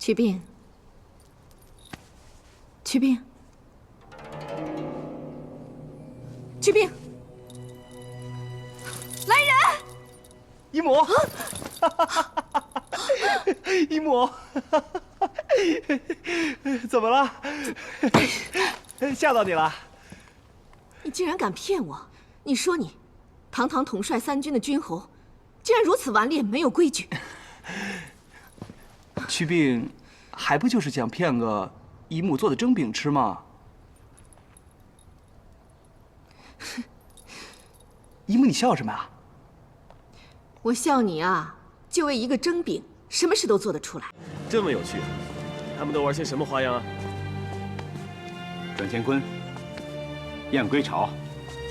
祛病，祛病，祛病！来人！姨母，姨母，怎么了？吓到你了？你竟然敢骗我！你说你，堂堂统帅3军的军侯，竟然如此顽劣，没有规矩。祛病，还不就是想骗个姨母做的蒸饼吃吗？姨母，你笑什么啊？我笑你啊，就为一个蒸饼，什么事都做得出来。这么有趣，他们都玩些什么花样啊？转乾坤、燕归巢、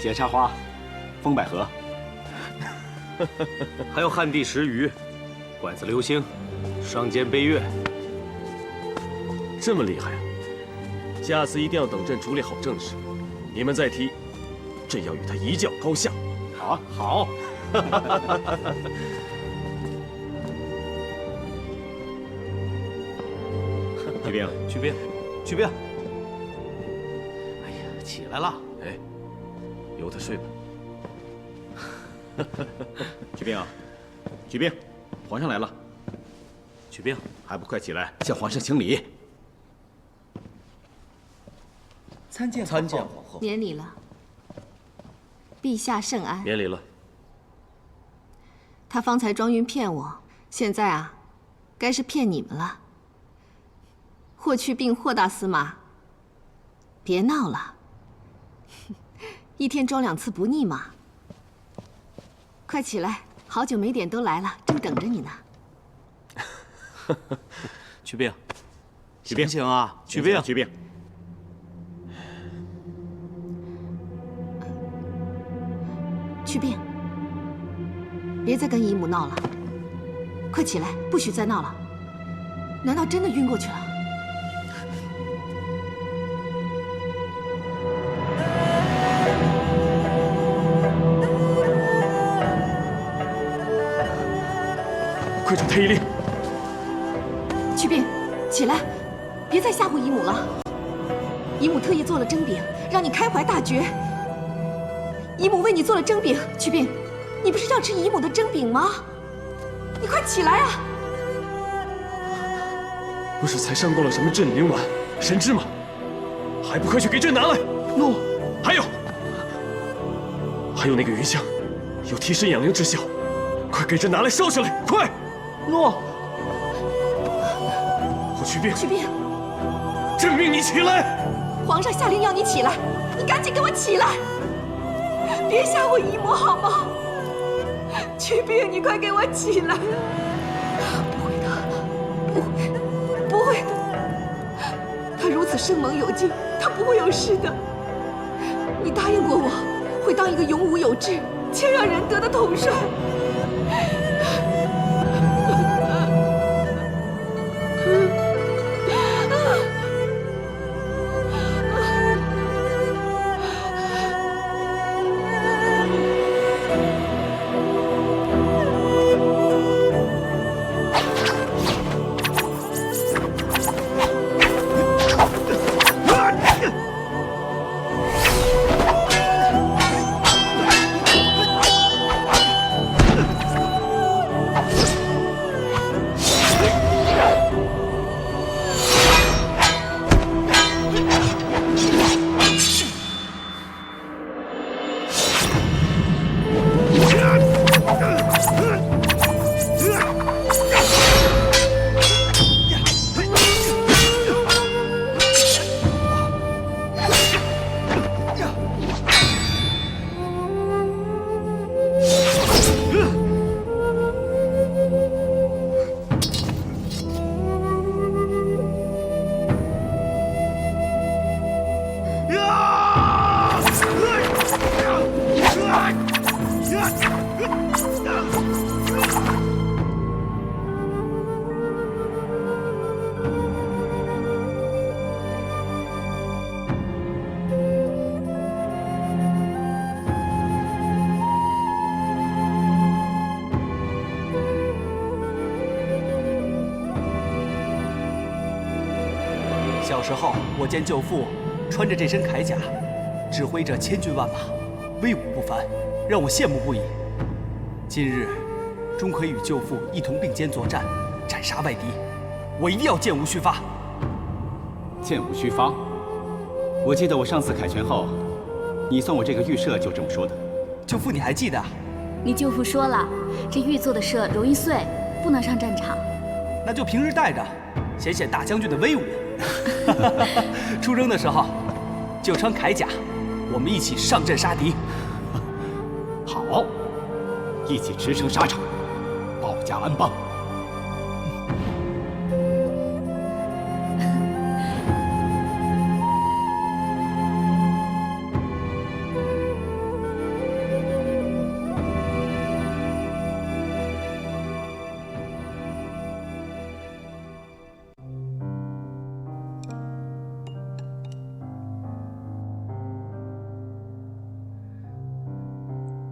斜插花、风百合，还有旱地石鱼、管子流星、双肩背月。这么厉害啊！下次一定要等朕处理好正事，你们再提，朕要与他一较高下。好啊，好。祛病，祛病，祛病。哎呀，起来了。哎，由他睡吧。祛病，祛病，皇上来了，祛病，还不快起来向皇上行礼？参见皇后。免礼了。陛下圣安。免礼了。他方才装晕骗我，现在啊，该是骗你们了。霍去病，霍大司马，别闹了，一天装2次不腻嘛。快起来，好久没点都来了，正等着你呢。祛病，祛病，醒醒啊！祛病，祛病。祛病，别再跟姨母闹了，快起来，不许再闹了。难道真的晕过去了？快传太医令！祛病，起来，别再吓唬姨母了。姨母特意做了蒸饼，让你开怀大觉。姨母为你做了蒸饼，祛病，你不是要吃姨母的蒸饼吗？你快起来啊！不是才上过了什么镇灵丸、神芝吗？还不快去给朕拿来！诺。还有那个云香，有提神养灵之效，快给朕拿来烧下来！快！诺。霍去病，祛病，朕命你起来！皇上下令要你起来，你赶紧给我起来！别吓唬姨母好吗？祛病，你快给我起来啊！不会的，不会的，他如此生猛有劲，他不会有事的。你答应过我，会当一个勇武有志、谦让仁德的统帅。小时候，我见舅父穿着这身铠甲，指挥着千军万马，威武不凡，让我羡慕不已。今日终可与舅父一同并肩作战，斩杀外敌，我一定要箭无虚发。箭无虚发。我记得我上次凯旋后，你送我这个玉笏就这么说的。舅父，你还记得？你舅父说了，这玉做的笏容易碎，不能上战场。那就平日带着，显显大将军的威武。出征的时候就穿铠甲，我们一起上阵杀敌。好，一起驰骋沙场，保家安邦。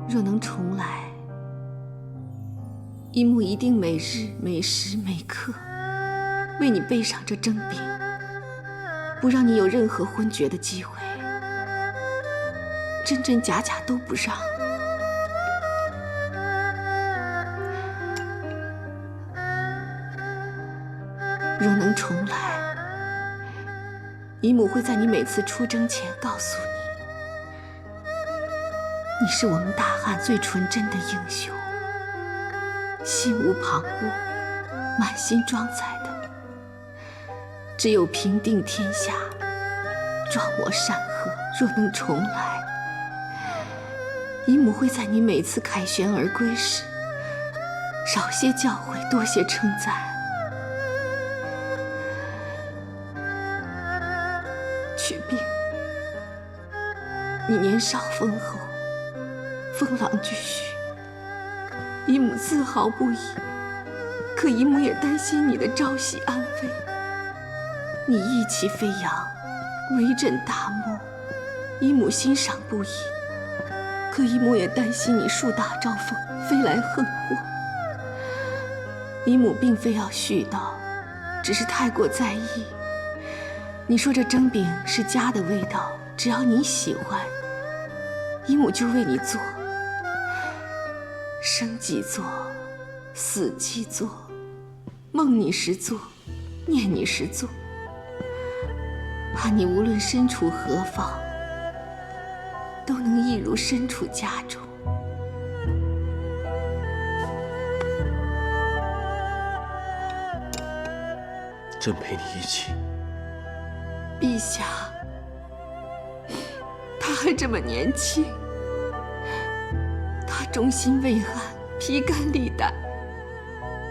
若能重来，一木一定每日每时每刻为你背上这征饼，不让你有任何昏厥的机会，真真假假都不让。若能重来，姨母会在你每次出征前告诉你，你是我们大汉最纯真的英雄，心无旁骛，满心装载的只有平定天下，壮我山河。若能重来，姨母会在你每次凯旋而归时，少些教诲，多些称赞。去病，你年少丰厚，风朗俱煦，姨母自豪不已。可姨母也担心你的朝夕安危。你意气飞扬，威震大漠，姨母欣赏不已。可姨母也担心你树大招风，飞来横祸。姨母并非要絮叨，只是太过在意。你说这蒸饼是家的味道，只要你喜欢，姨母就为你做。生即做，死即做，梦你时做，念你时做。怕你无论身处何方，都能一如身处家中。朕陪你一起。陛下，他还这么年轻，他忠心为汉，披肝沥胆，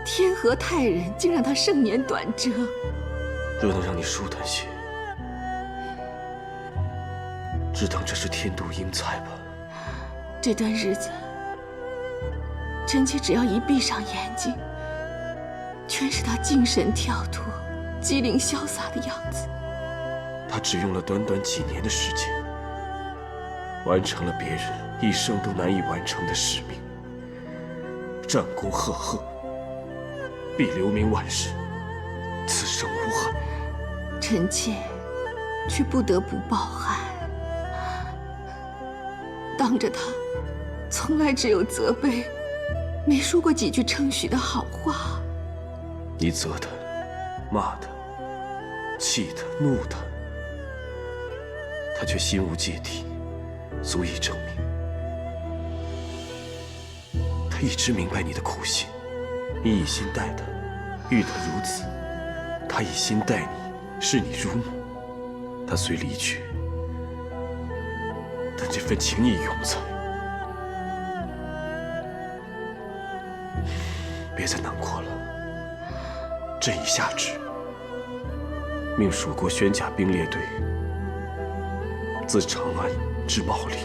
天和泰人竟让他盛年短折。若能让你舒坦些，只当这是天妒英才吧。这段日子，臣妾只要一闭上眼睛，全是他精神跳脱、机灵潇洒的样子。他只用了短短几年的时间，完成了别人一生都难以完成的使命，战功赫赫，必留名万世，此生无憾。臣妾却不得不抱憾，当着他，从来只有责备，没说过几句称许的好话。你责他，骂他，气他，怒他，他却心无芥蒂，足以证明他一直明白你的苦心。你一心待他，遇他如此；他一心待你，视你如母。他虽离去，但这份情谊永在。别再难过了，朕已下旨，命蜀国宣甲兵列队自长安至茂陵，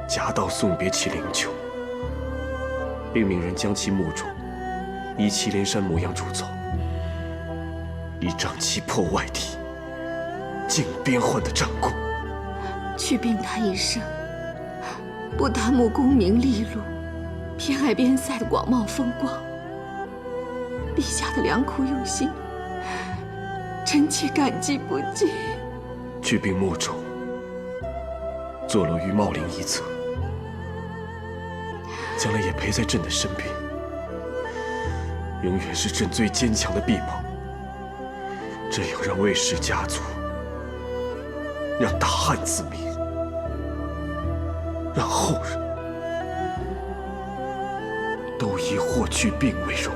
夹道送别其灵柩，并命人将其墓中依祁连山模样铸造，以彰其破外敌、靖边患的战功。去病他一生，不贪慕功名利禄，偏爱边塞的广袤风光。陛下的良苦用心，臣妾感激不尽。举兵莫中，坐落于茂陵一侧，将来也陪在朕的身边，永远是朕最坚强的臂膀。这样让魏氏家族，让大汉子民，让后人都以霍去病为荣。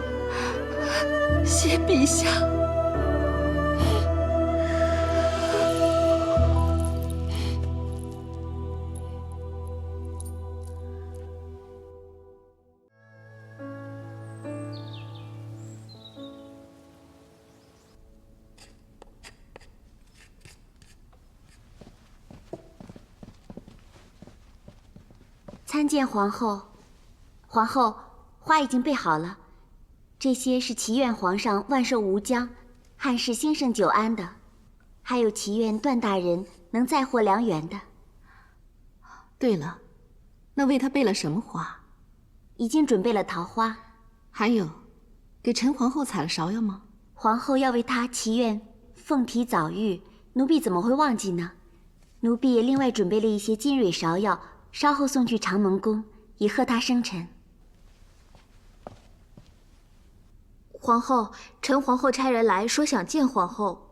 谢陛下。参见皇后。皇后，花已经备好了，这些是祈愿皇上万寿无疆，汉室兴盛久安的，还有祈愿段大人能再获良缘的。对了，那为他备了什么花？已经准备了桃花。还有，给陈皇后采了芍药吗？皇后要为她祈愿凤体早育，奴婢怎么会忘记呢？奴婢也另外准备了一些金蕊芍药，稍后送去长蒙宫，以贺她生辰。皇后，陈皇后差人来说想见皇后。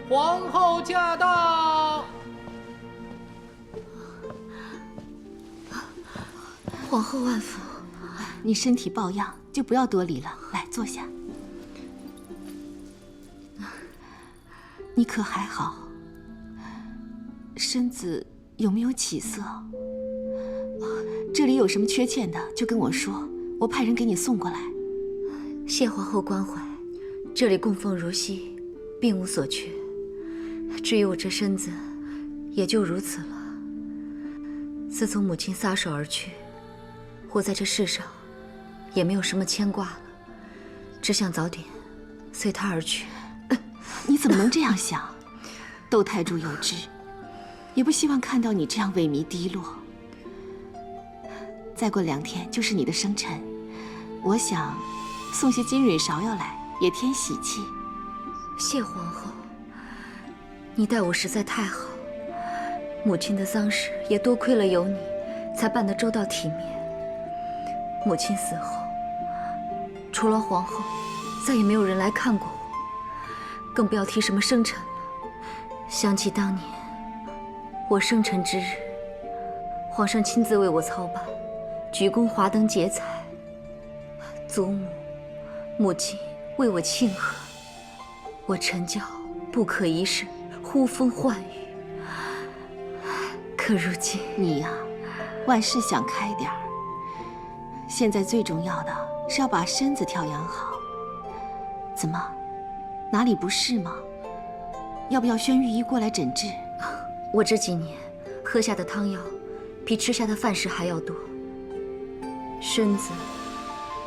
皇后驾到！皇后万福。你身体抱恙，就不要多礼了。来，坐下。你可还好？身子有没有起色？这里有什么缺欠的，就跟我说，我派人给你送过来。谢皇后关怀，这里供奉如昔，并无所缺。至于我这身子，也就如此了。自从母亲撒手而去，我在这世上也没有什么牵挂了，只想早点随她而去。你怎么能这样想？窦太主有知，也不希望看到你这样萎靡低落。再过2天就是你的生辰，我想送些金蕊芍药来，也添喜气。谢皇后，你待我实在太好，母亲的丧事也多亏了有你，才办得周到体面。母亲死后，除了皇后，再也没有人来看过我，更不要提什么生辰了。想起当年我生辰之日，皇上亲自为我操办，举宫华灯结彩，祖母、母亲为我庆贺，我陈教不可一世，呼风唤雨。可如今你呀，万事想开点儿。现在最重要的是要把身子调养好。怎么，哪里不适吗？要不要宣御医过来诊治？我这几年喝下的汤药，比吃下的饭食还要多，身子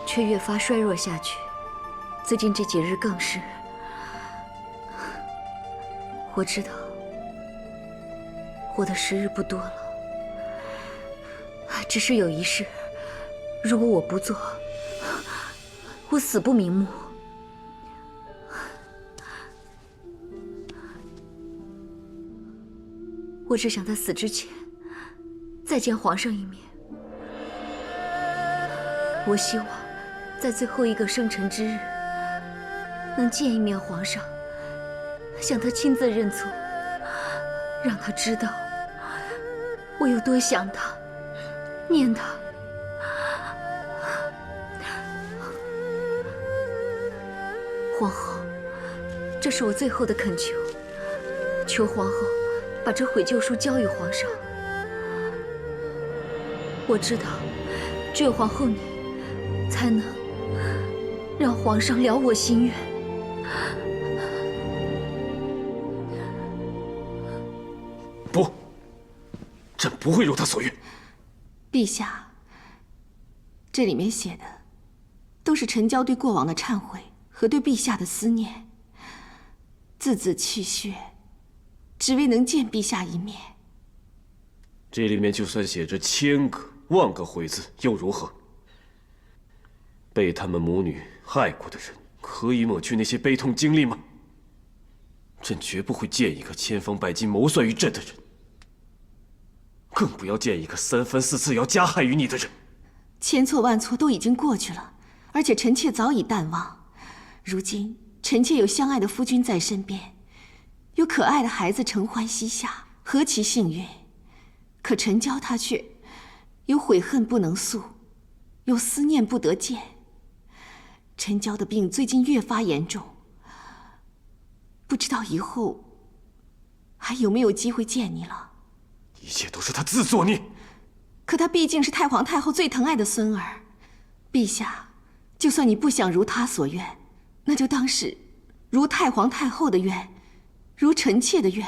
却越发衰弱下去。最近这几日更是。我知道我的时日不多了，只是有一事，如果我不做，我死不瞑目。我只想在死之前再见皇上一面。我希望在最后一个生辰之日能见一面皇上，向他亲自认错，让他知道我有多想他，念他。皇后，这是我最后的恳求，求皇后把这悔旧书交与皇上。我知道，只有皇后你，才能让皇上了我心愿。不，朕不会如他所愿。陛下，这里面写的都是陈娇对过往的忏悔和对陛下的思念。字字泣血，只为能见陛下一面。这里面就算写着1000个、10000个悔字，又如何？被他们母女害过的人，可以抹去那些悲痛经历吗？朕绝不会见一个千方百计谋算于朕的人，更不要见一个3番4次要加害于你的人。千错万错都已经过去了，而且臣妾早已淡忘。如今臣妾有相爱的夫君在身边，有可爱的孩子承欢膝下，何其幸运！可陈娇她却有悔恨不能诉，有思念不得见。陈娇的病最近越发严重，不知道以后还有没有机会见你了。一切都是他自作孽。可他毕竟是太皇太后最疼爱的孙儿，陛下，就算你不想如他所愿，那就当是如太皇太后的愿，如臣妾的愿。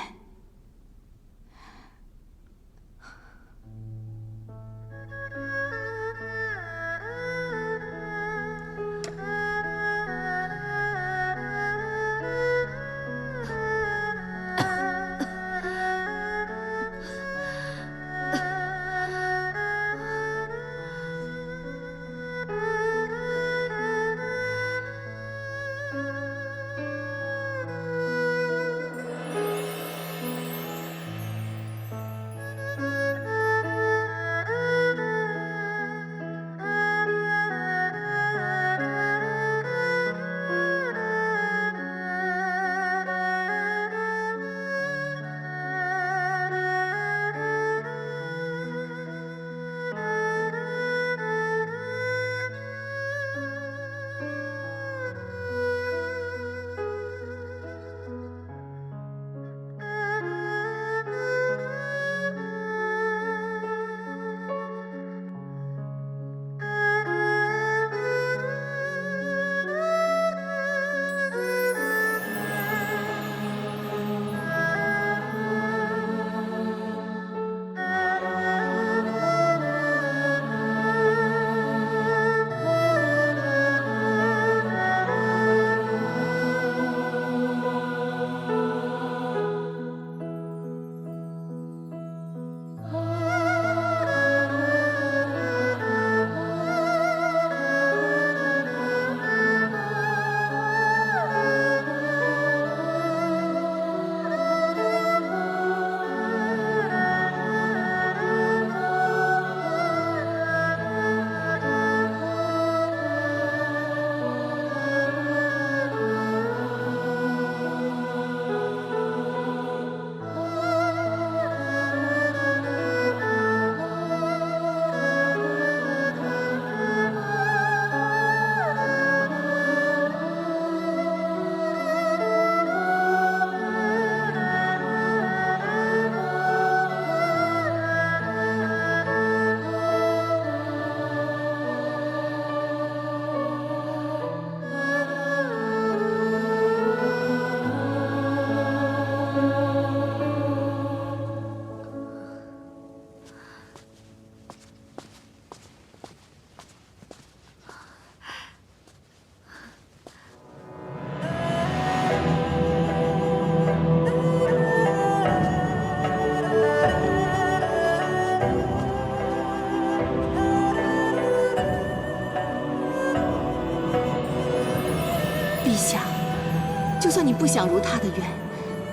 就算你不想如他的愿，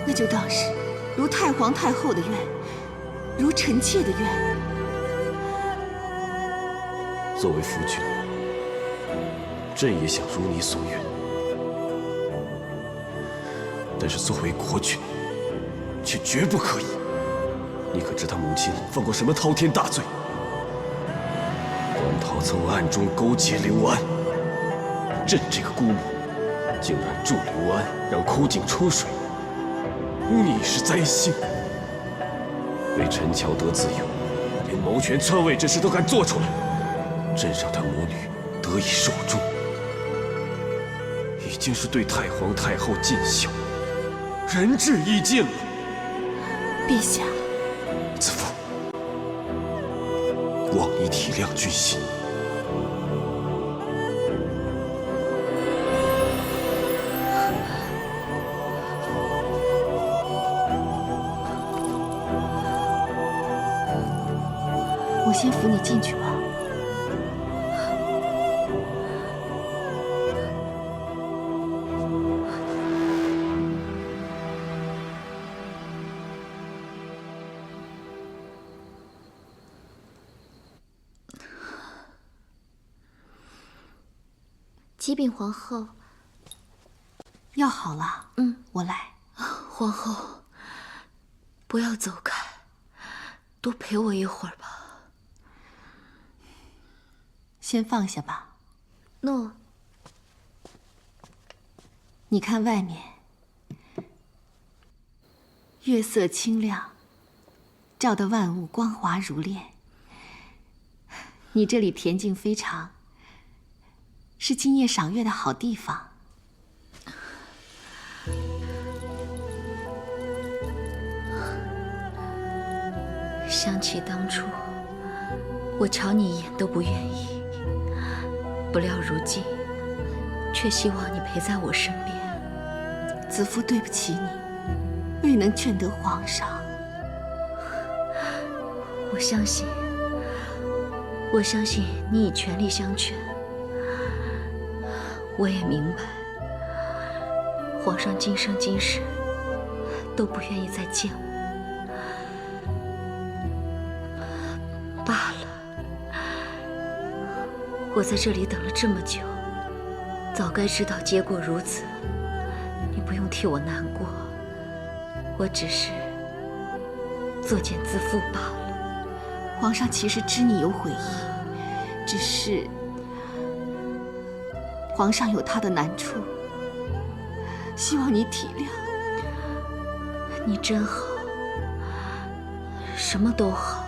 那就当是如太皇太后的愿，如臣妾的愿。作为夫君，朕也想如你所愿，但是作为国君，却绝不可以。你可知他母亲犯过什么滔天大罪？关涛曾暗中勾结刘安，朕这个姑母竟然助刘安让枯井出水，污你一时灾星。为陈乔得自由，连谋权篡位之事都敢做出来，朕让他母女得以受诛，已经是对太皇太后尽孝，仁至义尽了。陛下，子父，望你体谅君心。先扶你进去吧。启禀皇后，药好了。我来。皇后，不要走开，多陪我一会儿吧。先放下吧。诺。你看外面，月色清亮，照得万物光滑如炼。你这里恬静非常，是今夜赏月的好地方。想起当初，我瞧你一眼都不愿意，不料如今，却希望你陪在我身边。子夫对不起你，未能劝得皇上。我相信你已全力相劝。我也明白，皇上今生今世都不愿意再见我。罢了，我在这里等了这么久，早该知道结果如此。你不用替我难过，我只是作茧自缚罢了。皇上其实知你有悔意，只是皇上有他的难处，希望你体谅。你真好，什么都好，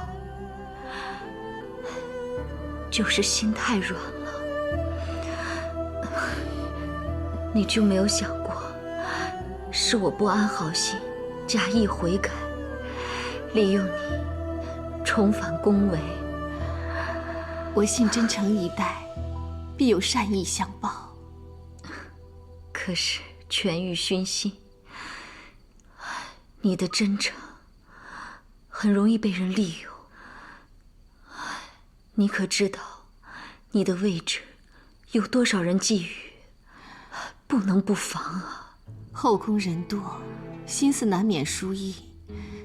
就是心太软了。你就没有想过，是我不安好心，假意悔改，利用你重返宫闱。我信真诚以待，必有善意相报。可是权欲熏心，你的真诚很容易被人利用。你可知道，你的位置有多少人觊觎？不能不防啊！后宫人多，心思难免疏逸，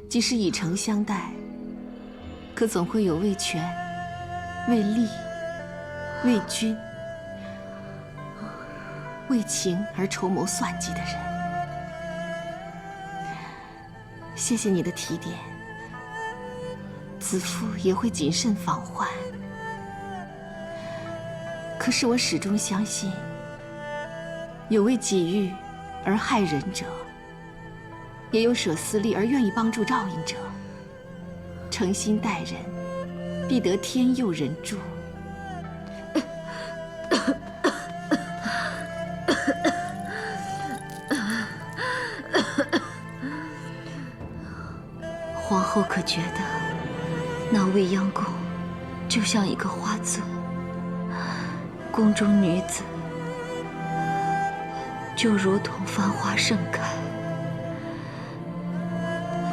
即使以诚相待，可总会有为权、为利、为君、为情而筹谋算计的人。谢谢你的提点，子夫也会谨慎防患。可是我始终相信，有为己欲而害人者，也有舍私利而愿意帮助照应者。诚心待人，必得天佑人助。皇后可觉得那未央宫就像一个花樽，宫中女子就如同繁花盛开，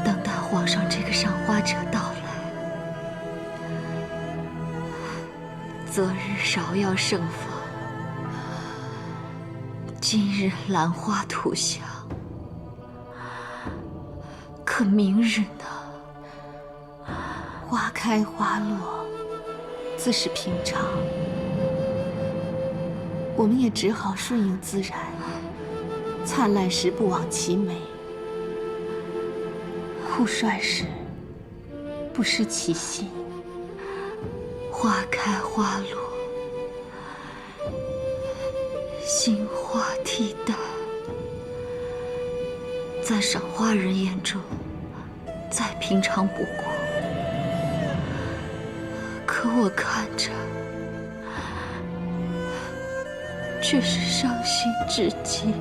等待皇上这个赏花者到来。昨日芍药盛放，今日兰花吐香，可明日呢？花开花落，自是平常。我们也只好顺应自然，灿烂时不枉其美，酷率时不失其心。花开花落，心花替代，在赏花人眼中再平常不过。可我看着，却是伤心至极。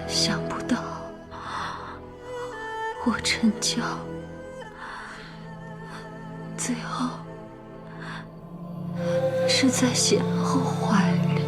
想不到，我陈娇最后是在贤后怀里。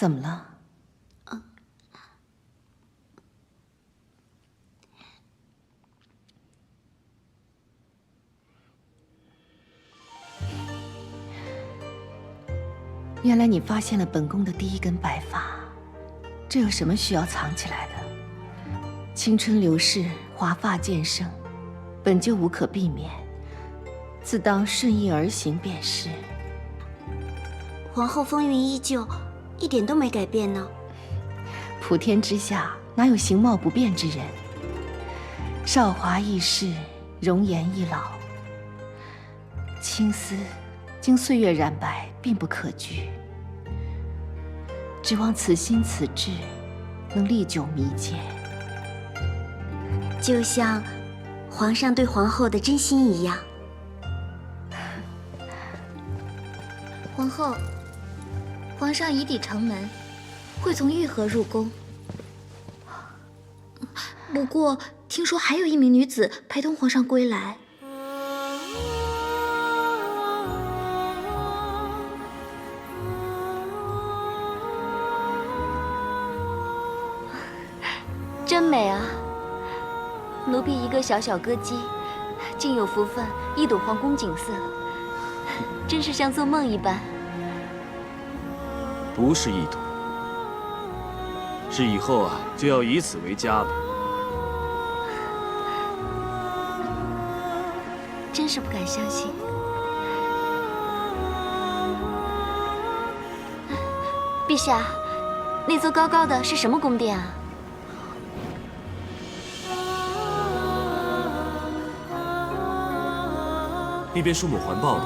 怎么了？原来你发现了本宫的第一根白发，这有什么需要藏起来的？青春流逝，华发渐生，本就无可避免，自当顺意而行便是。皇后风韵依旧，一点都没改变呢。普天之下哪有形貌不变之人？韶华易逝，容颜易老。青丝经岁月染白，并不可惧。指望此心此志能历久弥坚，就像皇上对皇后的真心一样。皇后，皇上已抵城门，会从御河入宫。不过听说还有一名女子陪同皇上归来。真美啊！奴婢一个小小歌姬，竟有福分一睹皇宫景色，真是像做梦一般。不是一睹，是以后就要以此为家了。真是不敢相信。陛下，那座高高的是什么宫殿啊？那边树木环抱的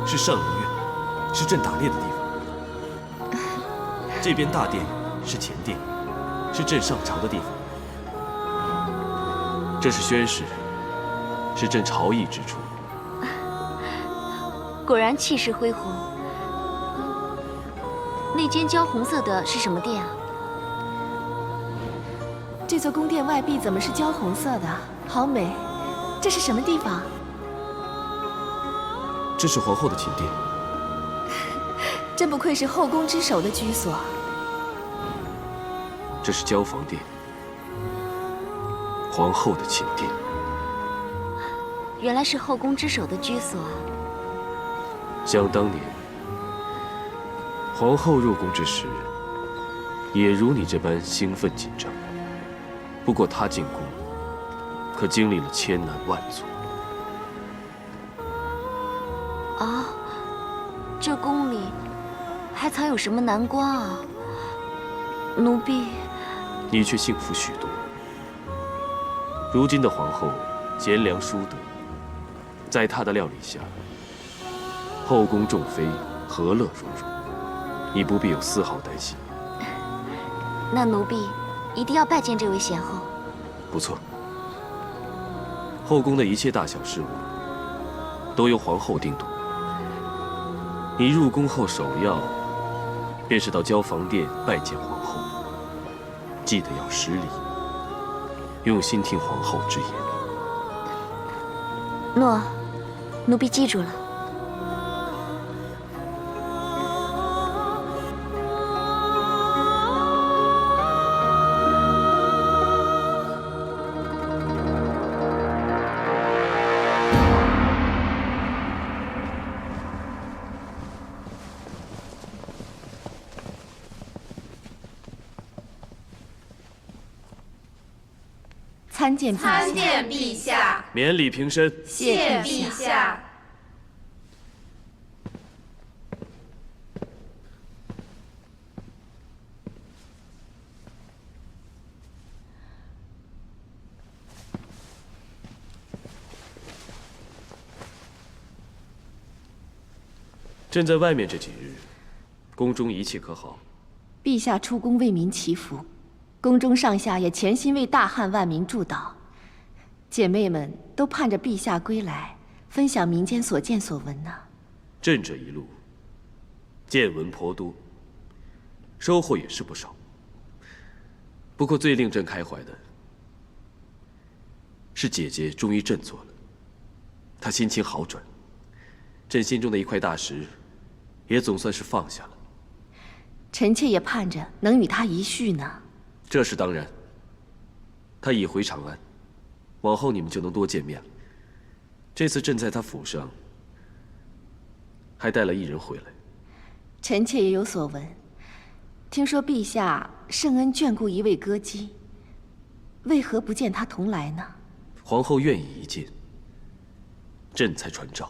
是上林苑，是朕打猎的地方。这边大殿是前殿，是朕上朝的地方。这是宣室，是朕朝议之处。果然气势恢宏。那间焦红色的是什么殿啊？这座宫殿外壁怎么是焦红色的？好美！这是什么地方？这是皇后的寝殿。真不愧是后宫之首的居所。这是交房殿，皇后的寝殿。原来是后宫之首的居所啊！想当年，皇后入宫之时，也如你这般兴奋紧张。不过她进宫，可经历了千难万阻。哦，这宫里还藏有什么难关啊？奴婢，你却幸福许多。如今的皇后贤良淑德，在她的料理下，后宫众妃和乐融融，你不必有丝毫担心。那奴婢一定要拜见这位贤后。不错，后宫的一切大小事务都由皇后定夺。你入宫后首要便是到交房殿拜见皇后，记得要施礼，用心听皇后之言。诺，奴婢记住了。参见陛下。参见陛下。免礼平身。谢陛下。朕在外面这几日，宫中一切可好？陛下出宫为民祈福，宫中上下也潜心为大汉万民祝祷。姐妹们都盼着陛下归来，分享民间所见所闻呢。朕这一路见闻颇多，收获也是不少。不过最令朕开怀的是姐姐终于振作了，她心情好转，朕心中的一块大石也总算是放下了。臣妾也盼着能与他一续呢。这是当然。他已回长安，往后你们就能多见面了。这次朕在他府上还带了一人回来。臣妾也有所闻，听说陛下圣恩眷顾一位歌姬，为何不见他同来呢？皇后愿意一见，朕才传召。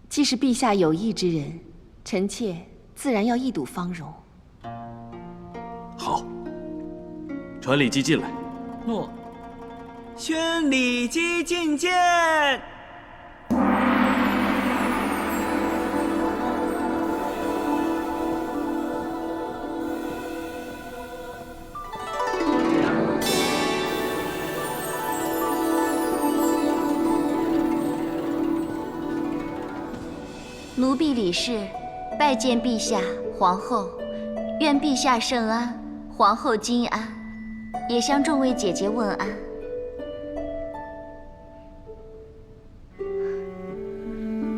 既是陛下有意之人，臣妾自然要一睹芳容。好，传李姬进来。诺。宣李姬觐见。奴婢李氏拜见陛下、皇后，愿陛下圣安，皇后金安，也向众位姐姐问安。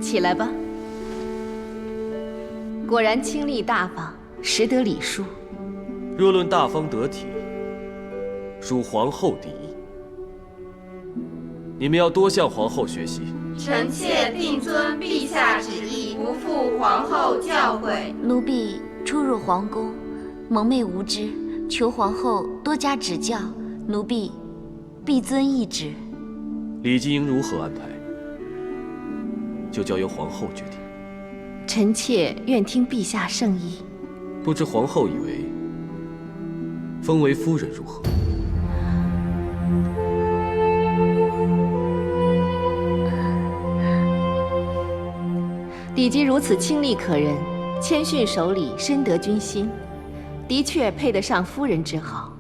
起来吧。果然清丽大方，识得礼数。若论大方得体，属皇后第一。你们要多向皇后学习。臣妾定遵陛下旨意，不负皇后教诲。奴婢初入皇宫，蒙昧无知，求皇后多加指教，奴婢必遵懿旨。李姬应如何安排，就交由皇后决定。臣妾愿听陛下圣意。不知皇后以为封为夫人如何？李姬如此清丽可人，谦逊守礼，深得君心，的确配得上夫人之号。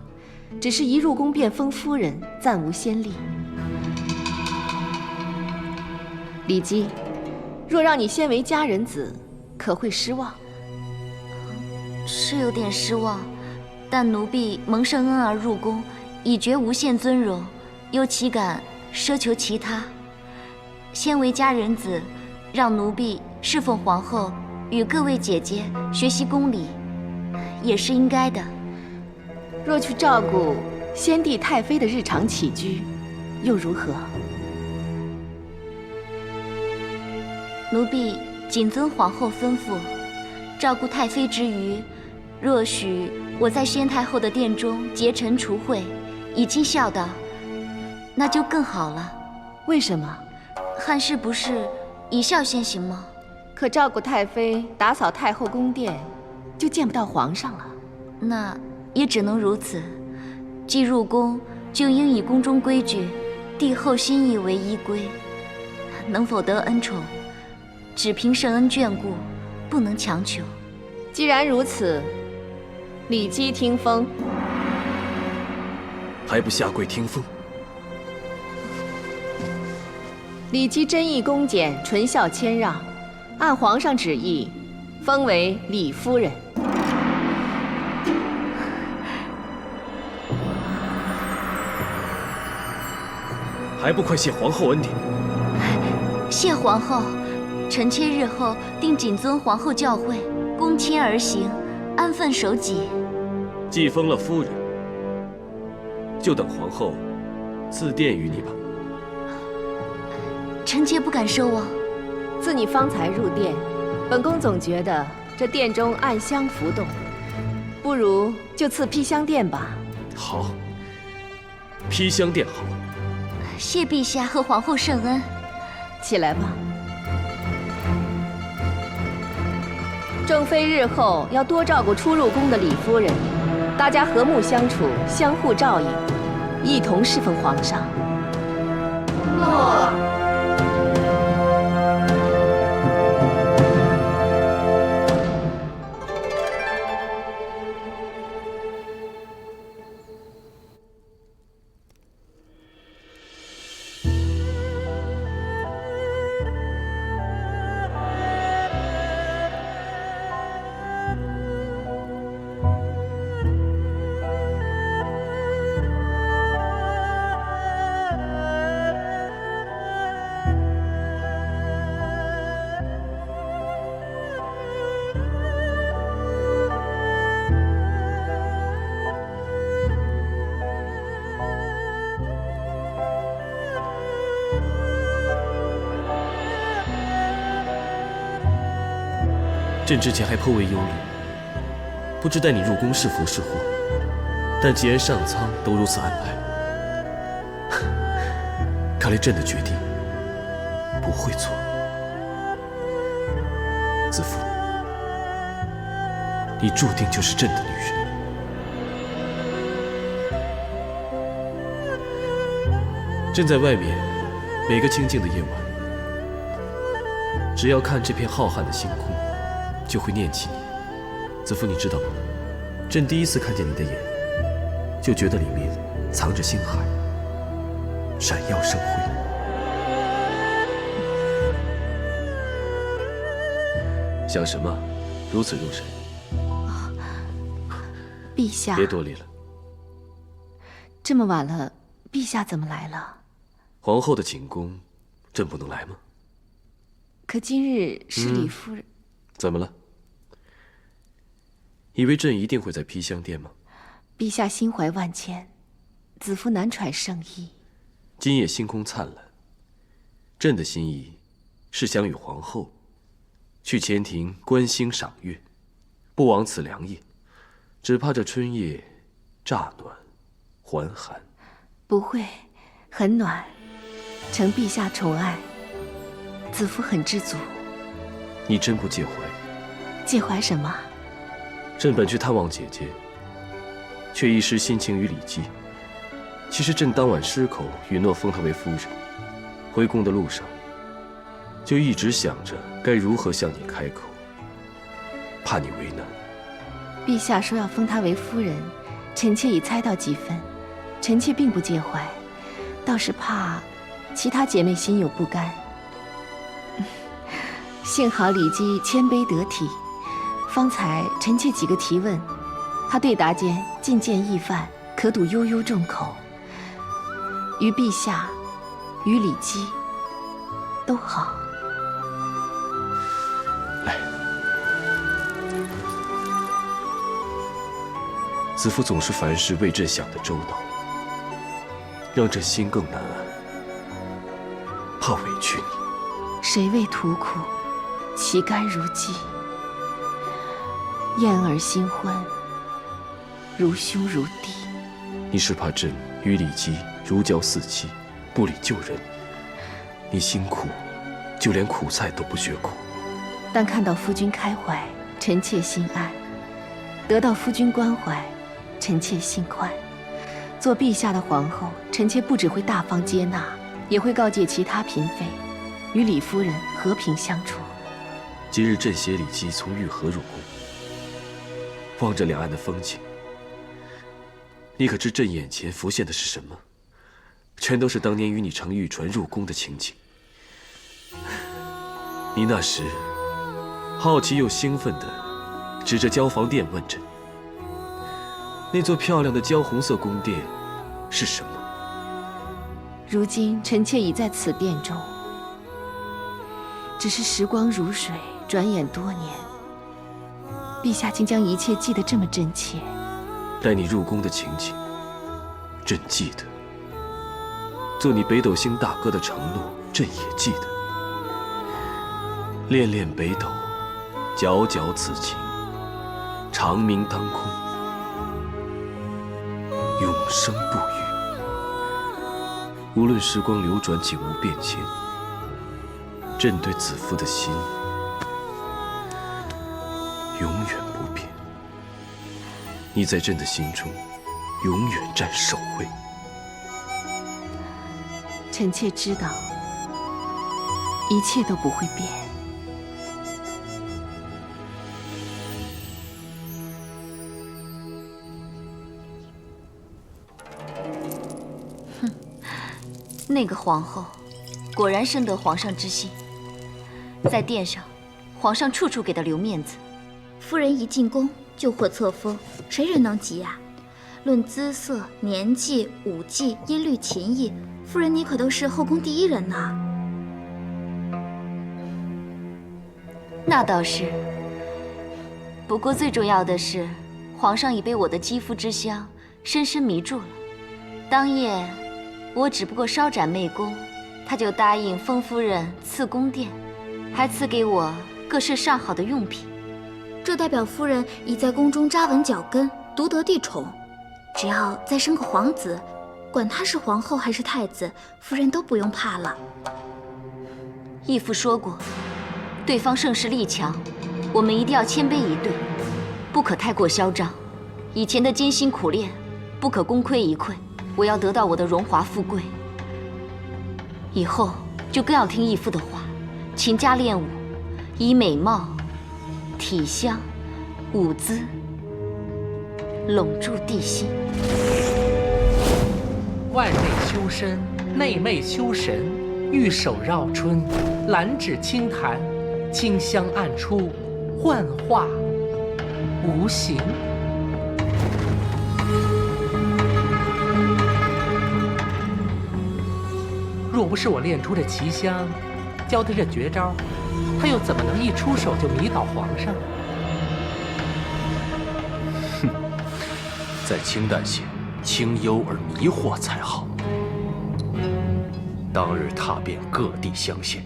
只是一入宫便封夫人，暂无先例。李姬，若让你先为佳人子，可会失望？是有点失望，但奴婢蒙圣恩而入宫，已觉无限尊荣，又岂敢奢求其他？先为佳人子，让奴婢侍奉皇后，与各位姐姐学习宫礼，也是应该的。若去照顾先帝太妃的日常起居，又如何？奴婢谨遵皇后吩咐，照顾太妃之余，若许我在宣太后的殿中结尘除秽，以尽孝道，那就更好了。为什么？汉室不是以孝先行吗？可照顾太妃、打扫太后宫殿，就见不到皇上了。那也只能如此。既入宫，就应以宫中规矩、帝后心意为依归。能否得恩宠，只凭圣恩眷顾，不能强求。既然如此，李姬听封。还不下跪听封？李姬真意恭俭，纯孝谦让，按皇上旨意，封为李夫人。还不快谢皇后恩典！谢皇后，臣妾日后定谨遵皇后教诲，恭谦而行，安分守己。既封了夫人，就等皇后赐殿于你吧。臣妾不敢奢望。自你方才入殿，本宫总觉得这殿中暗香浮动，不如就赐披香殿吧。好，披香殿好。谢陛下和皇后圣恩。起来吧。正妃日后要多照顾初入宫的李夫人，大家和睦相处，相互照应，一同侍奉皇上。诺。朕之前还颇为忧虑，不知带你入宫是福是祸。但既然上苍都如此安排，看来朕的决定不会错。子父，你注定就是朕的女人。朕在外面，每个清静的夜晚，只要看这片浩瀚的星空，就会念起你。子父，你知道吗？朕第一次看见你的眼，就觉得里面藏着星海，闪耀生辉。想什么？如此入神。陛下，别多礼了。这么晚了，陛下怎么来了？皇后的寝宫，朕不能来吗？可今日是李夫人。怎么了？以为朕一定会在披香殿吗？陛下心怀万千，子夫难揣圣意。今夜星空灿烂，朕的心意是想与皇后去前庭观星赏月，不枉此良夜。只怕这春夜乍暖还寒。不会，很暖。承陛下宠爱，子夫很知足。你真不介怀？介怀什么？朕本去探望姐姐，却一时心情与李姬。其实朕当晚失口允诺封她为夫人，回宫的路上就一直想着该如何向你开口，怕你为难。陛下说要封她为夫人，臣妾已猜到几分，臣妾并不介怀，倒是怕其他姐妹心有不甘。幸好李姬谦卑得体，方才臣妾几个提问，她对答间尽见意范，可睹悠悠众口。于陛下，于李姬，都好。来，子父总是凡事为朕想的周到，让朕心更难安，怕委屈你。谁为图苦，其甘如饑。燕儿新婚，如兄如弟。你是怕朕与李姬如胶似漆，不理旧人。你辛苦，就连苦菜都不觉苦。但看到夫君开怀，臣妾心安；得到夫君关怀，臣妾心宽。做陛下的皇后，臣妾不只会大方接纳，也会告诫其他嫔妃，与李夫人和平相处。今日朕携李姬从御河入宫，望着两岸的风景，你可知朕眼前浮现的是什么？全都是当年与你乘御船入宫的情景。你那时好奇又兴奋地指着交房殿问朕：“那座漂亮的焦红色宫殿是什么？”如今臣妾已在此殿中，只是时光如水，转眼多年。陛下竟将一切记得这么真切。带你入宫的情景，朕记得；做你北斗星大哥的承诺，朕也记得。恋恋北斗，皎皎此情，长明当空，永生不渝。无论时光流转，景物变迁，朕对子夫的心永远不变。你在朕的心中永远占首位。臣妾知道，一切都不会变。哼，那个皇后果然深得皇上之心，在殿上，皇上处处给她留面子。夫人一进宫就获册封，谁人能及啊？论姿色、年纪、舞技、音律、琴艺，夫人你可都是后宫第一人呐。那倒是，不过最重要的是，皇上已被我的肌肤之香深深迷住了。当夜，我只不过稍展媚功，他就答应封夫人赐宫殿，还赐给我各式上好的用品。这代表夫人已在宫中扎稳脚跟，独得帝宠。只要再生个皇子，管他是皇后还是太子，夫人都不用怕了。义父说过，对方盛世力强，我们一定要谦卑以对，不可太过嚣张。以前的艰辛苦练，不可功亏一篑。我要得到我的荣华富贵，以后就更要听义父的话，勤加练武，以美貌、体香、舞姿笼住帝心。外内修身，内媚修神，玉手绕春，兰芷轻弹，清香暗出，幻化无形。若不是我练出这奇香，教他这绝招，他又怎么能一出手就迷倒皇上？哼，再清淡些，清幽而迷惑才好。当日踏遍各地乡县，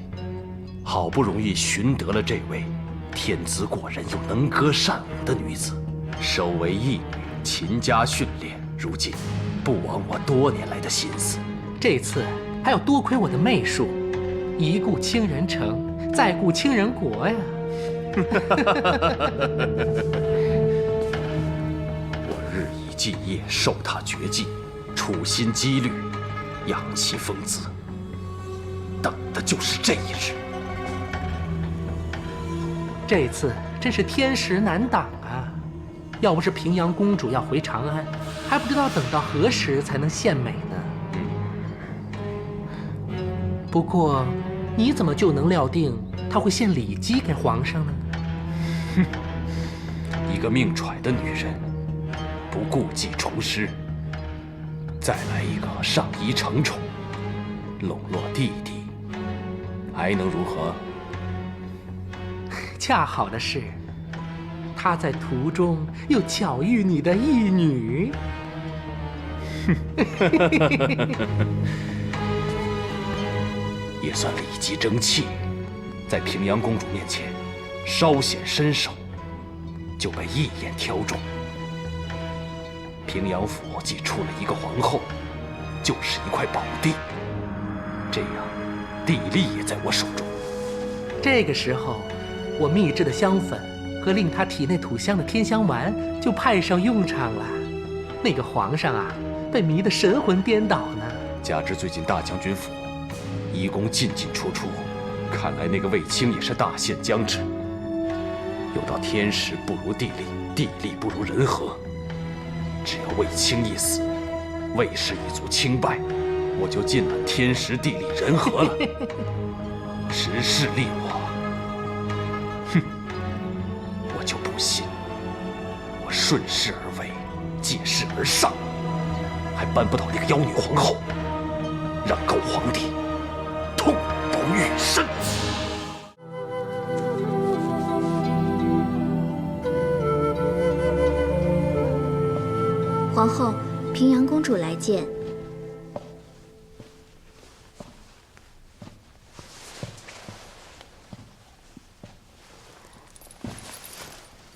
好不容易寻得了这位天资过人又能歌善舞的女子，收为义女，勤加训练，如今不枉我多年来的心思。这次还要多亏我的媚术，一顾倾人城，再顾倾人国呀！我日以继夜授他绝技，处心积虑，养其风姿，等的就是这一日。这次真是天时难挡啊！要不是平阳公主要回长安，还不知道等到何时才能献美呢。不过，你怎么就能料定她会献里姬给皇上呢？哼，一个命揣的女人，不顾忌重施，再来一个上衣承宠，笼络弟弟，还能如何？恰好的是，她在途中又巧遇你的义女。也算里姬争气，在平阳公主面前稍显身手，就被一眼挑中。平阳府既出了一个皇后，就是一块宝地，这样地利也在我手中。这个时候，我秘制的香粉和令她体内吐香的天香丸就派上用场了。那个皇上啊，被迷得神魂颠倒呢。加之最近大将军府移宫进进出出，看来那个卫青也是大限将至。有道天时不如地利，地利不如人和。只要卫青一死，卫氏一族清败，我就尽了天时地利人和了。时势利我，哼，我就不信我顺势而为，借势而上，还扳不倒那个妖女皇后，让狗皇帝痛不欲生。皇后，平阳公主来见。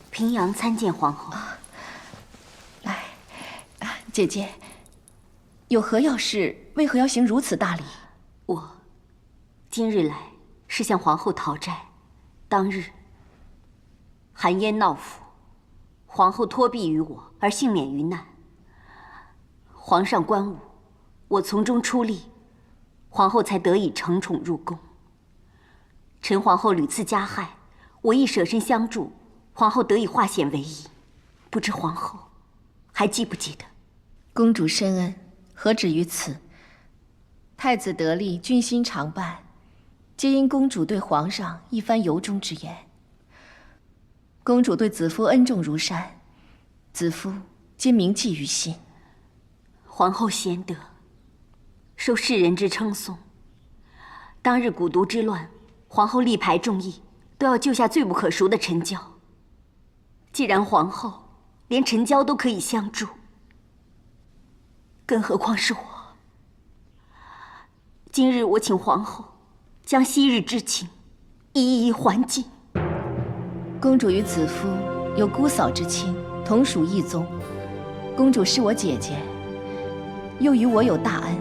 平阳参见皇后。来，姐姐，有何要事？为何要行如此大礼？我今日来是向皇后讨债。当日寒烟闹府，皇后托庇于我而幸免于难。皇上关武，我从中出力，皇后才得以承宠入宫。陈皇后屡次加害，我亦舍身相助，皇后得以化险为夷。不知皇后还记不记得？公主深恩，何止于此？太子得力，军心常伴，皆因公主对皇上一番由衷之言。公主对子夫恩重如山，子夫皆铭记于心。皇后贤德，受世人之称颂。当日蛊毒之乱，皇后力排众议，都要救下罪不可赎的陈娇。既然皇后连陈娇都可以相助，更何况是我？今日我请皇后将昔日之情一一还尽。公主与子夫有姑嫂之亲，同属一宗。公主是我姐姐，又与我有大恩。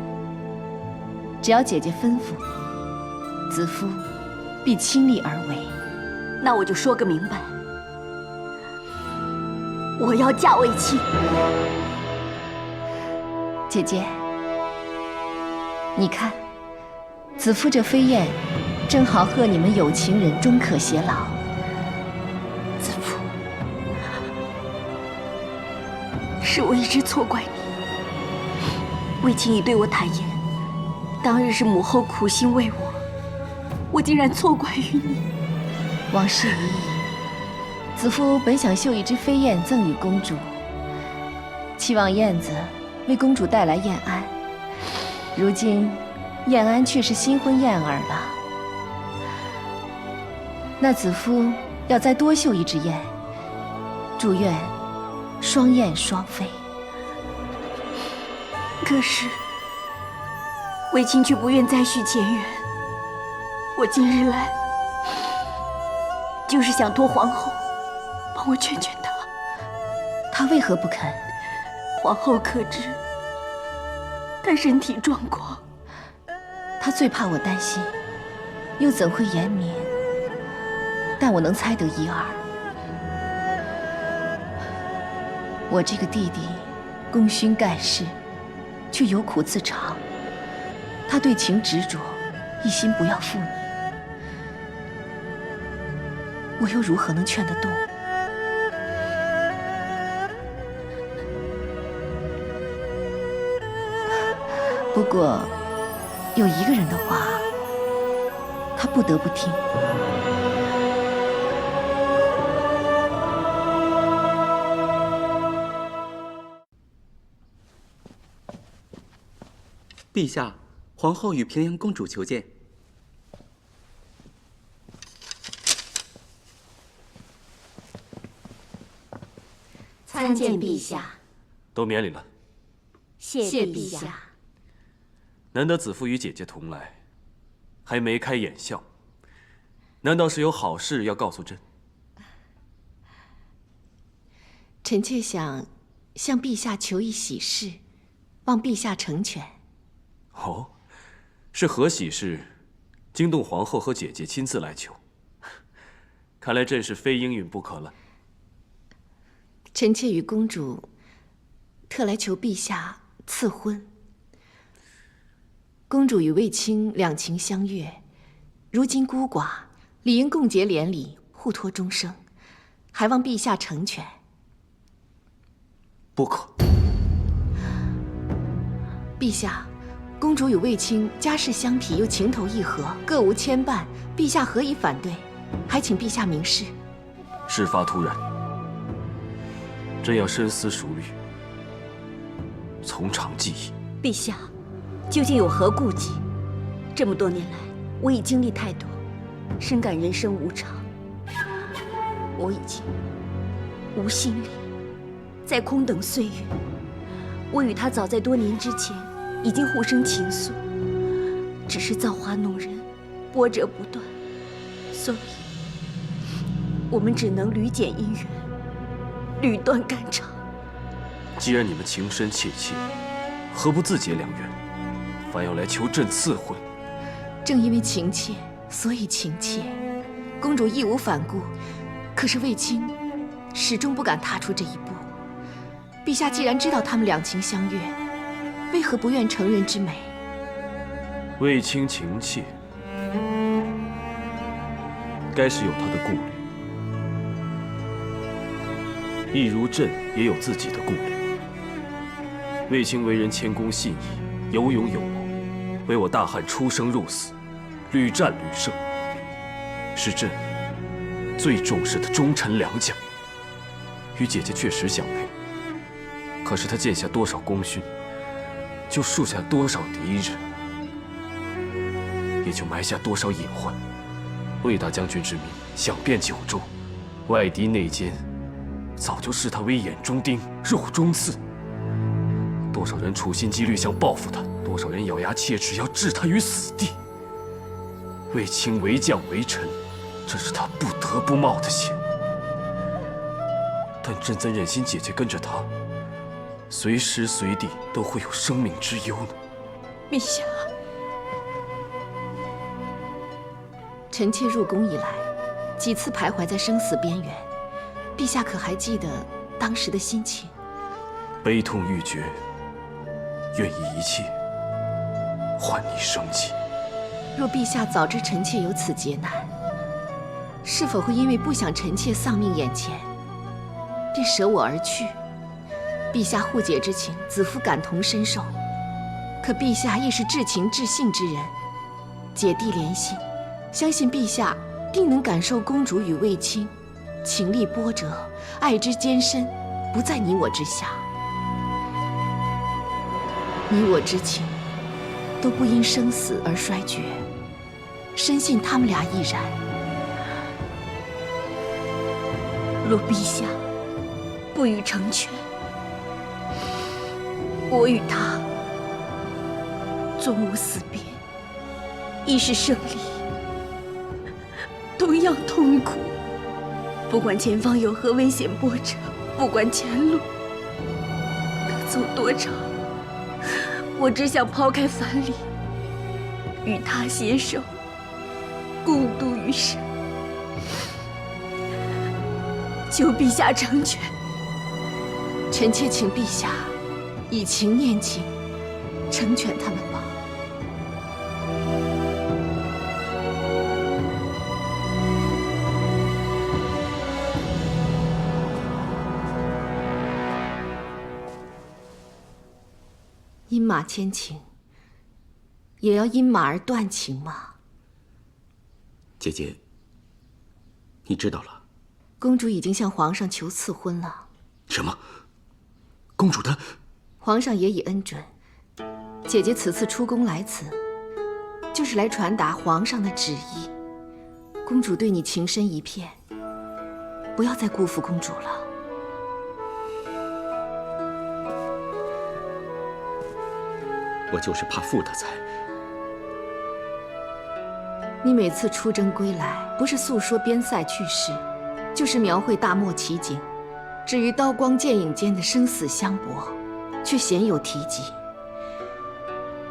只要姐姐吩咐，子夫必倾力而为。那我就说个明白，我要嫁卫青。姐姐，你看，子夫这飞燕，正好贺你们有情人终可偕老。子夫，是我一直错怪你。卫青已对我坦言，当日是母后苦心为我竟然错怪于你。往事已矣，子夫本想绣一只飞燕赠与公主，期望燕子为公主带来燕安。如今，燕安却是新婚燕尔了。那子夫要再多绣一只燕，祝愿双燕双飞。可是，卫青却不愿再续前缘。我今日来，就是想托皇后帮我劝劝她。她为何不肯？皇后可知，她身体状况。她最怕我担心，又怎会言明？但我能猜得一二。我这个弟弟功勋盖世，却有苦自尝。他对情执着，一心不要负你，我又如何能劝得动？不过，有一个人的话，他不得不听。陛下，皇后与平阳公主求见。参见陛下。都免礼了。谢陛下。难得子夫与姐姐同来，还眉开眼笑，难道是有好事要告诉朕？臣妾想向陛下求一喜事，望陛下成全。哦，是何喜事？惊动皇后和姐姐亲自来求，看来朕是非应允不可了。臣妾与公主特来求陛下赐婚。公主与卫青两情相悦，如今孤寡，理应共结连理，互托终生，还望陛下成全。不可。陛下，公主与卫青家世相匹，又情投意合，各无牵绊，陛下何以反对？还请陛下明示。事发突然，朕要深思熟虑，从长计议。陛下，究竟有何顾忌？这么多年来，我已经历太多，深感人生无常。我已经无心力再空等岁月。我与他早在多年之前已经互生情愫，只是造化弄人，波折不断，所以我们只能屡减姻缘，屡断肝肠。既然你们情深切切，何不自结良缘？反要来求朕赐婚？正因为情切，所以情切。公主义无反顾，可是卫青始终不敢踏出这一步。陛下既然知道他们两情相悦，为何不愿成人之美？卫青情切，该是有他的顾虑，亦如朕也有自己的顾虑。卫青为人谦恭信义，有勇有谋，为我大汉出生入死，屡战屡胜，是朕最重视的忠臣良将。与姐姐确实相配，可是他建下多少功勋，就树下多少敌人，也就埋下多少隐患。魏大将军之名响遍九州，外敌内奸早就视他为眼中钉、肉中刺。多少人处心积虑想报复他，多少人咬牙切齿要置他于死地。卫青为将为臣，这是他不得不冒的险。但朕怎忍心姐姐跟着他，随时随地都会有生命之忧呢？陛下，臣妾入宫以来，几次徘徊在生死边缘，陛下可还记得当时的心情？悲痛欲绝，愿意一切换你生机。若陛下早知臣妾有此劫难，是否会因为不想臣妾丧命眼前，便舍我而去？陛下护姐之情，子夫感同身受。可陛下亦是至情至性之人，姐弟连心，相信陛下定能感受公主与卫青情力波折，爱之艰深，不在你我之下。你我之情都不因生死而衰绝，深信他们俩亦然。若陛下不予成全，我与他终无死别，亦是胜利，同样痛苦。不管前方有何危险波折，不管前路可走多长，我只想抛开藩篱，与他携手，共度余生。求陛下成全。臣妾请陛下以情念情，成全他们吧。因马牵情，也要因马而断情吗？姐姐，你知道了？公主已经向皇上求赐婚了。什么？公主她……皇上也已恩准。姐姐此次出宫来此，就是来传达皇上的旨意。公主对你情深一片，不要再辜负公主了。我就是怕负他才。你每次出征归来，不是诉说边塞趣事，就是描绘大漠奇景。至于刀光剑影间的生死相搏，却鲜有提及。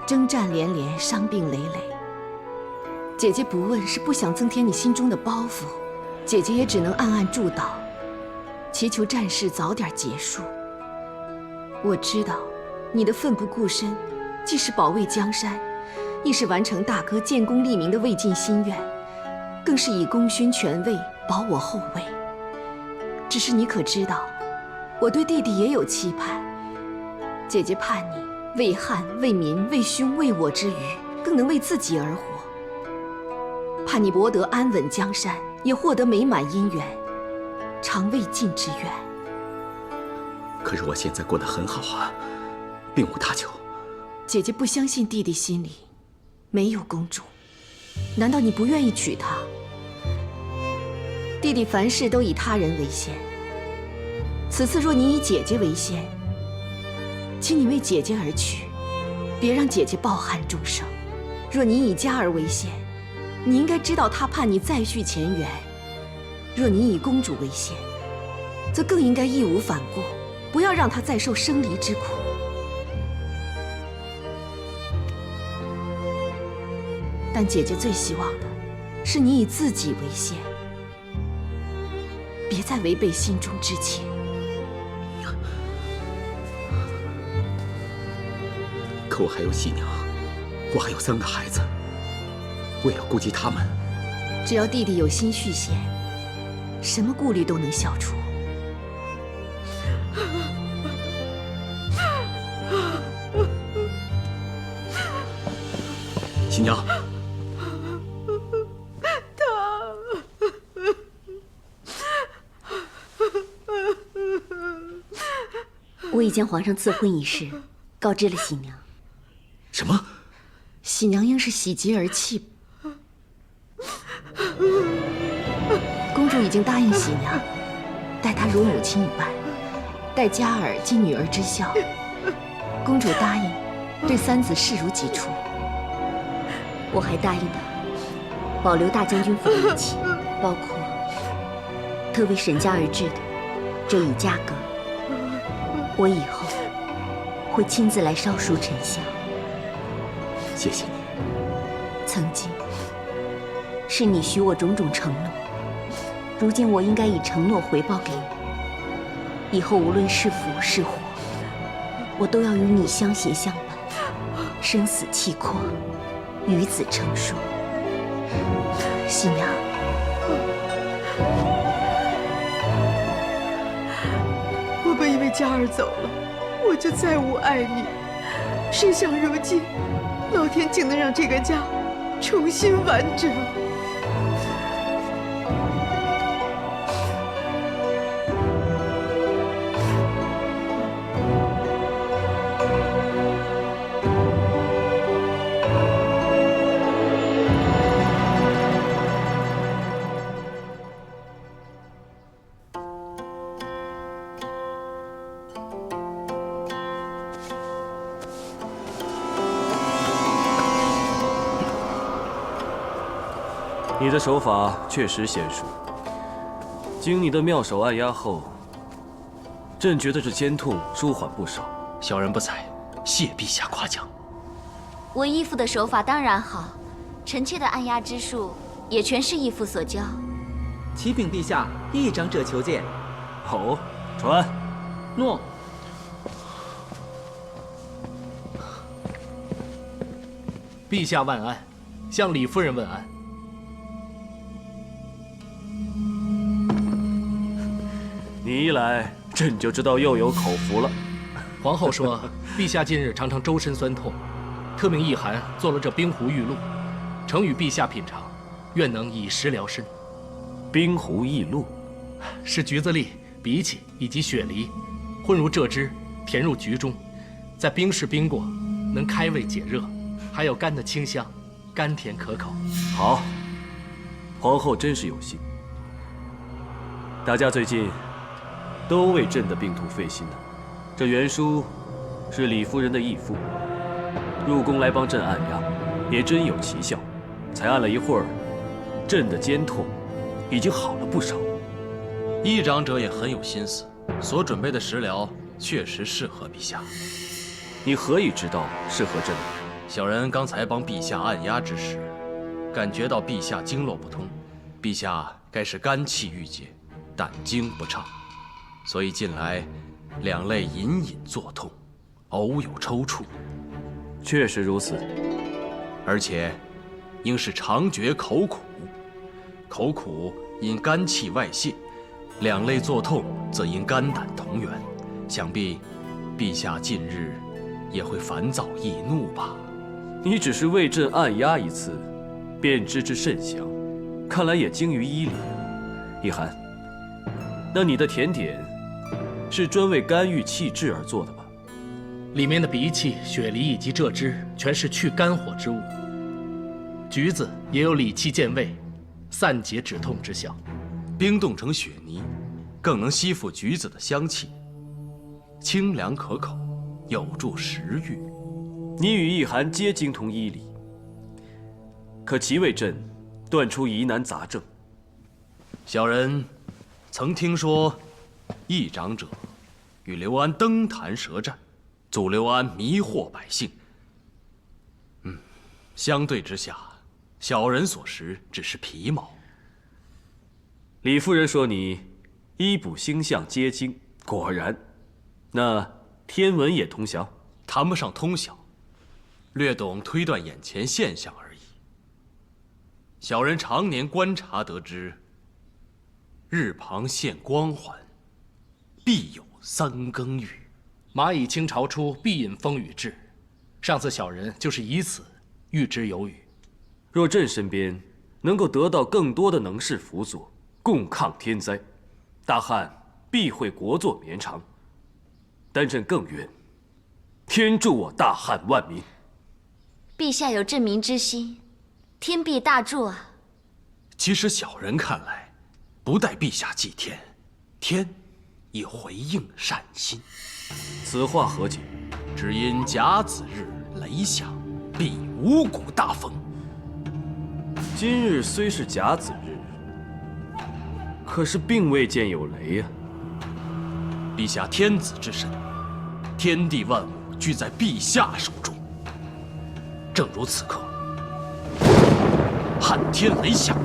征战连连，伤病累累。姐姐不问，是不想增添你心中的包袱，姐姐也只能暗暗祝祷，祈求战事早点结束。我知道，你的奋不顾身，既是保卫江山，亦是完成大哥建功立名的未尽心愿，更是以功勋权位保我后位。只是你可知道，我对弟弟也有期盼。姐姐盼你为汉、为民、为兄、为我之余，更能为自己而活。盼你博得安稳江山，也获得美满姻缘，常未尽之愿。可是我现在过得很好啊，并无他求。姐姐不相信弟弟心里没有公主，难道你不愿意娶她？弟弟凡事都以他人为先，此次若你以姐姐为先，请你为姐姐而去，别让姐姐抱憾终生。若你以嘉儿为先，你应该知道她盼你再续前缘；若你以公主为先，则更应该义无反顾，不要让她再受生离之苦。但姐姐最希望的是你以自己为先，别再违背心中之情。可我还有喜娘，我还有3个孩子，我也要顾及他们。只要弟弟有心续弦，什么顾虑都能消除。喜娘。我已将皇上赐婚一事告知了喜娘。什么？喜娘应是喜极而泣。公主已经答应喜娘，待她如母亲一般，待嘉儿尽女儿之孝。公主答应对3子视如己出。我还答应她保留大将军府的一切，包括特为沈家而制的这一家格，我以后会亲自来烧书沉香。谢谢你。曾经是你许我种种承诺，如今我应该以承诺回报给你。以后无论是福是祸，我都要与你相携相伴，生死契阔，与子成说。新娘，我本以为佳儿走了，我就再无爱你，谁想如今，老天竟能让这个家重新完整。你的手法确实娴熟，经你的妙手按压后，朕觉得这肩痛舒缓不少。小人不才，谢陛下夸奖。我义父的手法当然好，臣妾的按压之术也全是义父所教。启禀陛下，议长者求见。好，传。诺。陛下万安，向李夫人问安。你一来，朕就知道又有口福了。皇后说，陛下近日常常周身酸痛，特命一寒做了这冰湖玉露，呈与陛下品尝，愿能以食疗身。冰湖玉露是橘子粒、荸荠以及雪梨，混入蔗汁，填入局中，在冰室冰过，能开胃解热，还有甘的清香，甘甜可口。好，皇后真是有心。大家最近都为朕的病途费心呢。这袁叔是李夫人的义父，入宫来帮朕按压，也真有奇效。才按了一会儿，朕的肩痛已经好了不少。议长者也很有心思，所准备的食疗确实适合陛下。你何以知道适合朕？小人刚才帮陛下按压之时，感觉到陛下经络不通，陛下该是肝气郁结，胆经不畅，所以近来两肋隐隐作痛，偶有抽搐。确实如此，而且应是常觉口苦，口苦因肝气外泄，两肋作痛则因肝胆同源，想必陛下近日也会烦躁易怒吧？你只是为朕按压一次，便知之甚详，看来也精于医理。一寒，那你的甜点是专为肝郁气滞而做的吧？里面的荸荠、雪梨以及蔗汁全是去肝火之物，橘子也有理气健胃、散结止痛之效。冰冻成雪泥，更能吸附橘子的香气，清凉可口，有助食欲。你与一寒皆精通医理，可其为朕断出疑难杂症。小人曾听说，议长者与刘安登坛舌战，阻刘安迷惑百姓。相对之下，小人所食只是皮毛。李夫人说你医卜星象皆精，果然。那天文也通晓？谈不上通晓，略懂推断眼前现象而已。小人常年观察得知，日旁现光环，必有三更雨。蚂蚁倾巢出，必引风雨至。上次小人就是以此预知有雨。若朕身边能够得到更多的能士辅佐，共抗天灾，大汉必会国祚绵长。但朕更愿天助我大汉万民。陛下有振民之心，天必大助啊！其实小人看来，不待陛下祭天，天已回应善心。此话何解？只因甲子日雷响，必五谷大丰。今日虽是甲子日，可是并未见有雷呀。陛下天子之身，天地万物俱在陛下手中。正如此刻，撼天雷响，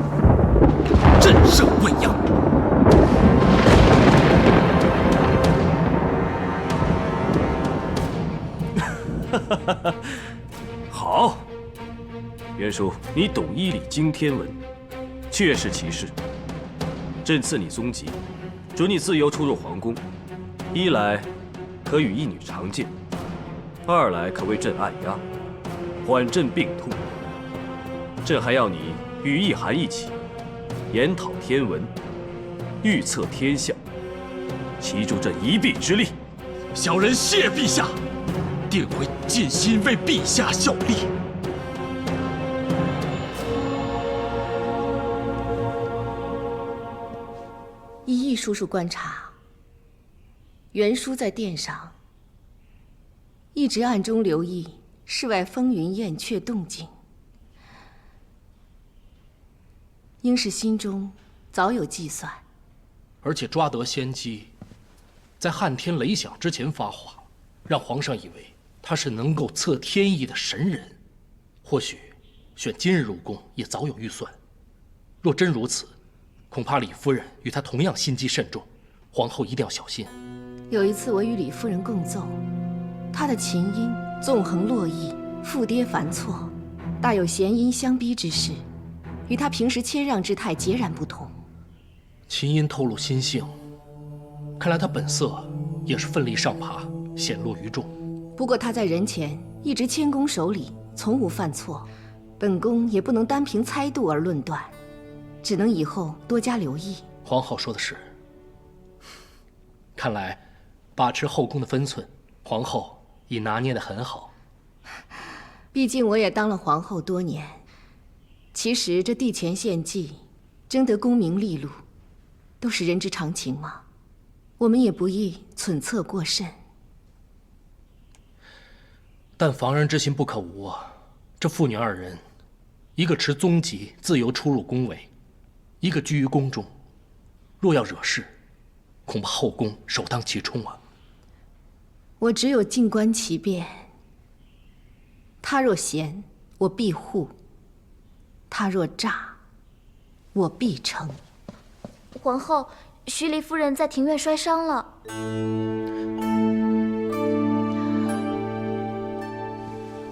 震慑未央。好，袁叔，你懂医理经天文，确是其事。朕赐你宗籍，准你自由出入皇宫。一来可与义女长见，二来可为朕按压，缓朕病痛。朕还要你与义涵一起，研讨天文，预测天象，齐助朕一臂之力。小人谢陛下，定会尽心为陛下效力。依义叔叔观察，袁叔在殿上一直暗中留意室外风云燕雀动静，应是心中早有计算，而且抓得先机，在撼天雷响之前发话，让皇上以为他是能够测天意的神人。或许选今日入宫也早有预算。若真如此，恐怕李夫人与他同样心机慎重，皇后一定要小心。有一次我与李夫人共奏，她的琴音纵横落逸，复跌繁错，大有弦音相逼之势，与她平时谦让之态截然不同。琴音透露心性，看来她本色也是奋力上爬，显露于众。不过她在人前一直谦恭守礼，从无犯错，本宫也不能单凭猜度而论断，只能以后多加留意。皇后说的是，看来把持后宫的分寸，皇后已拿捏得很好。毕竟我也当了皇后多年，其实这帝前献祭，争得功名利禄，都是人之常情嘛。我们也不宜忖测过甚。但防人之心不可无啊！这父女二人，一个持宗籍自由出入宫闱，一个居于宫中，若要惹事，恐怕后宫首当其冲啊！我只有静观其变。他若贤，我必护；他若诈，我必惩。皇后，徐黎夫人在庭院摔伤了。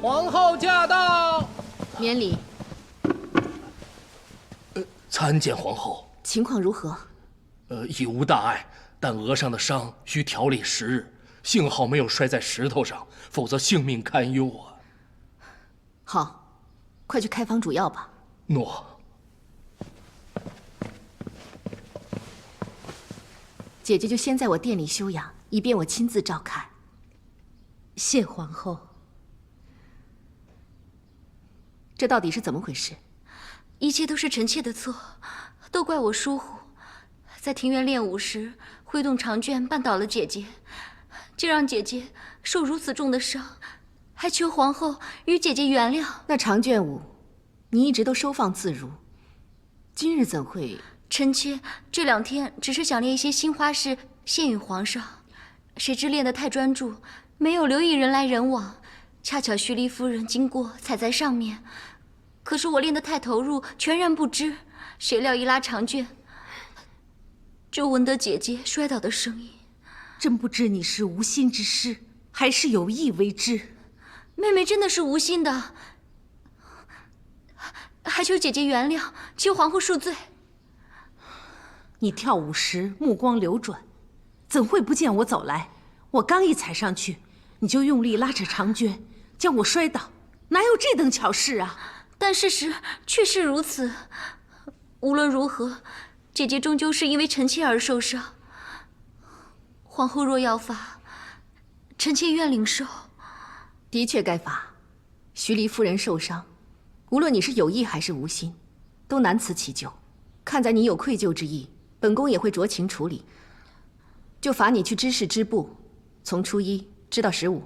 皇后驾到！免礼。参见皇后。情况如何？已无大碍，但额上的伤需调理10日，幸好没有摔在石头上，否则性命堪忧啊！好，快去开房煮药吧。诺。姐姐就先在我店里休养，以便我亲自照看。谢皇后。这到底是怎么回事？一切都是臣妾的错，都怪我疏忽，在庭院练武时挥动长卷绊倒了姐姐，竟让姐姐受如此重的伤，还求皇后与姐姐原谅。那长卷舞，你一直都收放自如，今日怎会？臣妾这2天只是想练一些新花式献与皇上，谁知练得太专注，没有留意人来人往，恰巧徐黎夫人经过踩在上面，可是我练得太投入，全然不知，谁料一拉长卷，就闻得姐姐摔倒的声音。真不知你是无心之失，还是有意为之。妹妹真的是无心的，还求姐姐原谅，求皇后恕罪。你跳舞时目光流转，怎会不见我走来？我刚一踩上去，你就用力拉扯长卷，将我摔倒，哪有这等巧事啊？但事实确是如此。无论如何，姐姐终究是因为臣妾而受伤。皇后若要罚，臣妾愿领受。的确该罚。徐黎夫人受伤，无论你是有意还是无心，都难辞其咎。看在你有愧疚之意，本宫也会酌情处理，就罚你去知事支部，从初1知到15。